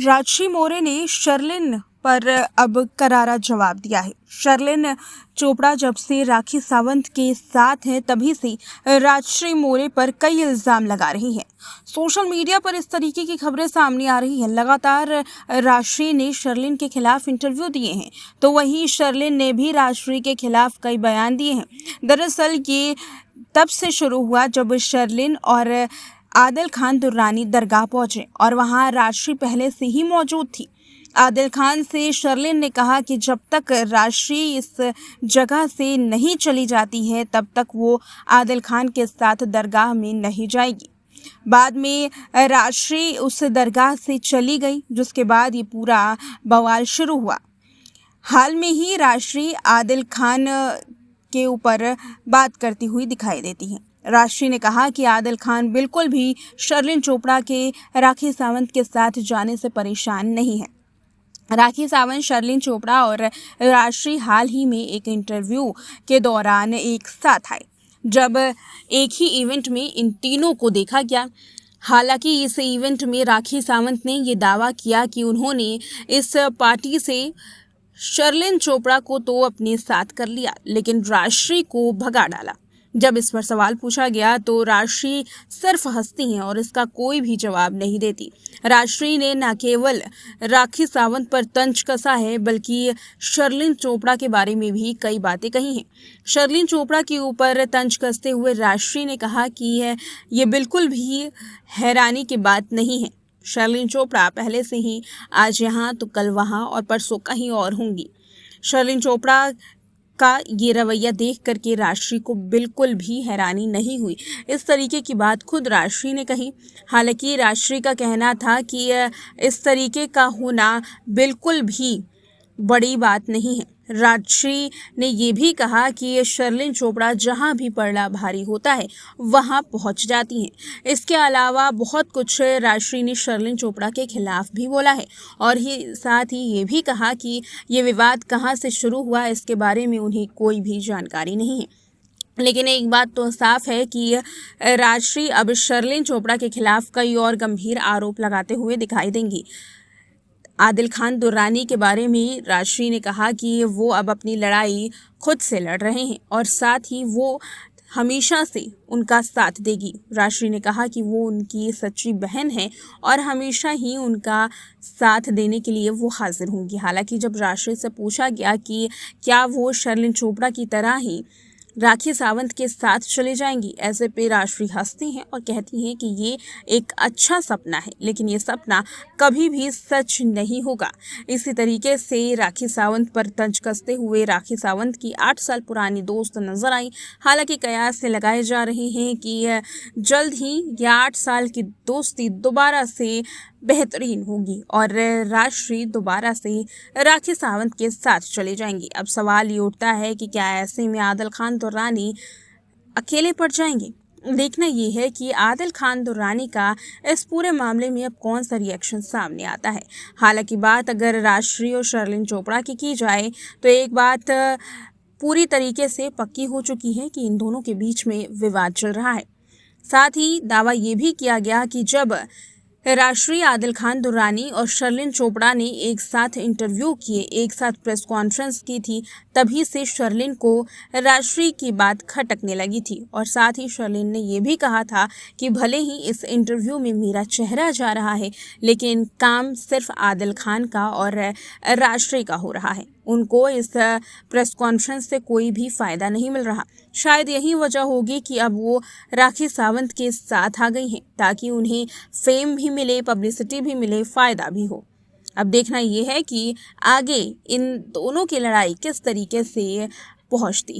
राजश्री मोरे ने शर्लिन पर अब करारा जवाब दिया है। शर्लिन चोपड़ा जब से राखी सावंत के साथ हैं तभी से राजश्री मोरे पर कई इल्जाम लगा रही हैं। सोशल मीडिया पर इस तरीके की खबरें सामने आ रही हैं। लगातार राजश्री ने शर्लिन के खिलाफ इंटरव्यू दिए हैं, तो वहीं शर्लिन ने भी राजश्री के खिलाफ कई बयान दिए हैं। दरअसल ये तब से शुरू हुआ जब शर्लिन और आदिल खान दुर्रानी दरगाह पहुंचे और वहां राजश्री पहले से ही मौजूद थी। आदिल खान से शर्लिन ने कहा कि जब तक राजश्री इस जगह से नहीं चली जाती है तब तक वो आदिल खान के साथ दरगाह में नहीं जाएगी। बाद में राजश्री उस दरगाह से चली गई, जिसके बाद ये पूरा बवाल शुरू हुआ। हाल में ही राजश्री आदिल खान के ऊपर बात करती हुई दिखाई देती हैं। राजश्री ने कहा कि आदिल खान बिल्कुल भी शर्लिन चोपड़ा के राखी सावंत के साथ जाने से परेशान नहीं है। राखी सावंत, शर्लिन चोपड़ा और राजश्री हाल ही में एक इंटरव्यू के दौरान एक साथ आए, जब एक ही इवेंट में इन तीनों को देखा गया। हालांकि इस इवेंट में राखी सावंत ने ये दावा किया कि उन्होंने इस पार्टी से शर्लिन चोपड़ा को तो अपने साथ कर लिया, लेकिन राजश्री को भगा डाला। जब इस पर सवाल पूछा गया तो राजश्री सिर्फ हंसती हैं और इसका कोई भी जवाब नहीं देती। राजश्री ने न केवल राखी सावंत पर तंज कसा है, बल्कि शर्लिन चोपड़ा के बारे में भी कई बातें कही हैं। शर्लिन चोपड़ा के ऊपर तंज कसते हुए राजश्री ने कहा कि ये बिल्कुल भी हैरानी की बात नहीं है। शर्लिन चोपड़ा पहले से ही आज यहाँ तो कल वहाँ और परसों कहीं और होंगी। शर्लिन चोपड़ा का ये रवैया देख करके राजश्री को बिल्कुल भी हैरानी नहीं हुई। इस तरीके की बात खुद राजश्री ने कही। हालांकि राजश्री का कहना था कि इस तरीके का होना बिल्कुल भी बड़ी बात नहीं है। राजश्री ने ये भी कहा कि शर्लिन चोपड़ा जहां भी पड़ला भारी होता है वहां पहुंच जाती हैं। इसके अलावा बहुत कुछ राजश्री ने शर्लिन चोपड़ा के खिलाफ भी बोला है और साथ ही ये भी कहा कि ये विवाद कहां से शुरू हुआ इसके बारे में उन्हें कोई भी जानकारी नहीं है। लेकिन एक बात तो साफ है कि राजश्री अब शर्लिन चोपड़ा के खिलाफ कई और गंभीर आरोप लगाते हुए दिखाई देंगी। आदिल खान दुर्रानी के बारे में राजश्री ने कहा कि वो अब अपनी लड़ाई खुद से लड़ रहे हैं और साथ ही वो हमेशा से उनका साथ देगी। राजश्री ने कहा कि वो उनकी सच्ची बहन है और हमेशा ही उनका साथ देने के लिए वो हाजिर होंगी। हालांकि जब राजश्री से पूछा गया कि क्या वो शर्लिन चोपड़ा की तरह ही राखी सावंत के साथ चले जाएंगी, ऐसे पे राजश्री हंसती हैं और कहती हैं कि ये एक अच्छा सपना है, लेकिन ये सपना कभी भी सच नहीं होगा। इसी तरीके से राखी सावंत पर तंज कसते हुए राखी सावंत की 8 साल पुरानी दोस्त नजर आई। हालांकि कयास लगाए जा रहे हैं कि जल्द ही ये 8 साल की दोस्ती दोबारा से बेहतरीन होगी और राजश्री दोबारा से राखी सावंत के साथ चले जाएंगी। अब सवाल ये उठता है कि क्या ऐसे में आदिल खान दुर्रानी अकेले पड़ जाएंगे। देखना ये है कि आदिल खान दुर्रानी का इस पूरे मामले में अब कौन सा रिएक्शन सामने आता है। हालांकि बात अगर राजश्री और शर्लिन चोपड़ा की जाए तो एक बात पूरी तरीके से पक्की हो चुकी है कि इन दोनों के बीच में विवाद चल रहा है। साथ ही दावा ये भी किया गया कि जब राजश्री, आदिल खान दुर्रानी और शर्लिन चोपड़ा ने एक साथ इंटरव्यू किए, एक साथ प्रेस कॉन्फ्रेंस की थी, तभी से शर्लिन को राजश्री की बात खटकने लगी थी और साथ ही शर्लिन ने यह भी कहा था कि भले ही इस इंटरव्यू में मेरा चेहरा जा रहा है, लेकिन काम सिर्फ आदिल खान का और राजश्री का हो रहा है। उनको इस प्रेस कॉन्फ्रेंस से कोई भी फ़ायदा नहीं मिल रहा। शायद यही वजह होगी कि अब वो राखी सावंत के साथ आ गई हैं, ताकि उन्हें फेम भी मिले, पब्लिसिटी भी मिले, फ़ायदा भी हो। अब देखना ये है कि आगे इन दोनों की लड़ाई किस तरीके से पहुंचती है।